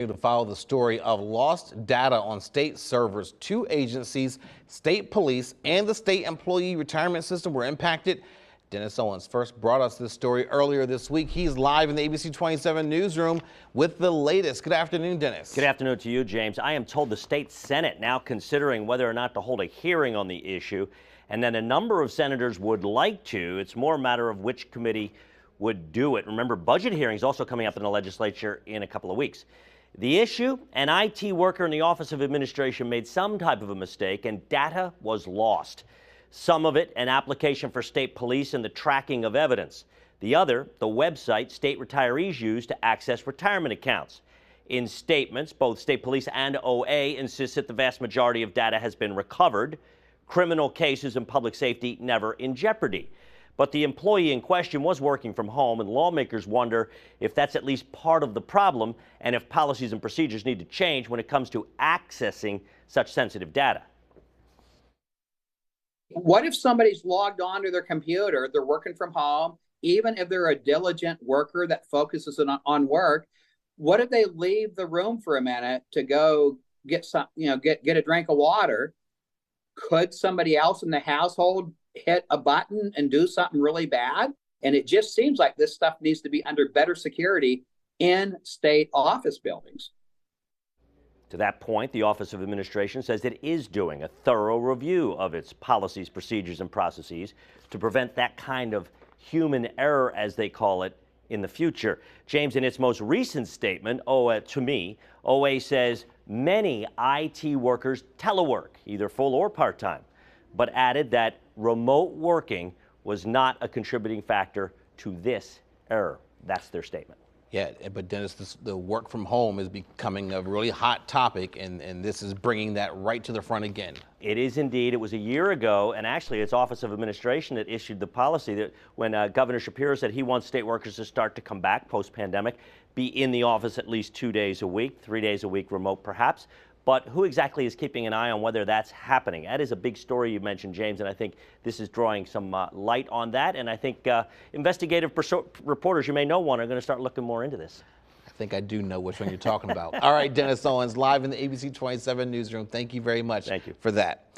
To follow the story of lost data on state servers. Two agencies, state police and the state employee retirement system, were impacted. Dennis Owens first brought us this story earlier this week. He's live in the ABC 27 newsroom with the latest. Good afternoon, Dennis. Good afternoon to you, James. I am told the state Senate now considering whether or not to hold a hearing on the issue, and then a number of senators would like to. It's more a matter of which committee would do it. Remember, budget hearings also coming up in the legislature in a couple of weeks. The issue, an IT worker in the Office of Administration made some type of a mistake and data was lost. Some of it, an application for state police and the tracking of evidence. The other, the website state retirees use to access retirement accounts. In statements, both state police and OA insist that the vast majority of data has been recovered. Criminal cases and public safety never in jeopardy. But the employee in question was working from home, and lawmakers wonder if that's at least part of the problem and if policies and procedures need to change when it comes to accessing such sensitive data. What if somebody's logged onto their computer, they're working from home, even if they're a diligent worker that focuses on work, what if they leave the room for a minute to go get some, get a drink of water? Could somebody else in the household hit a button and do something really bad? And it just seems like this stuff needs to be under better security in state office buildings. To that point, the Office of Administration says it is doing a thorough review of its policies, procedures, and processes to prevent that kind of human error, as they call it, in the future. James, in its most recent statement, to me, OA says many IT workers telework, either full or part-time, but added that remote working was not a contributing factor to this error. That's their statement. Yeah, but Dennis, the work from home is becoming a really hot topic, and this is bringing that right to the front again. It is indeed. It was a year ago, and actually it's Office of Administration that issued the policy that when Governor Shapiro said he wants state workers to start to come back post-pandemic, be in the office at least 2 days a week, 3 days a week remote perhaps. But who exactly is keeping an eye on whether that's happening? That is a big story you mentioned, James, and I think this is drawing some light on that. And I think investigative reporters, you may know one, are going to start looking more into this. I think I do know which one you're talking about. All right, Dennis Owens, live in the ABC 27 newsroom. Thank you very much for that.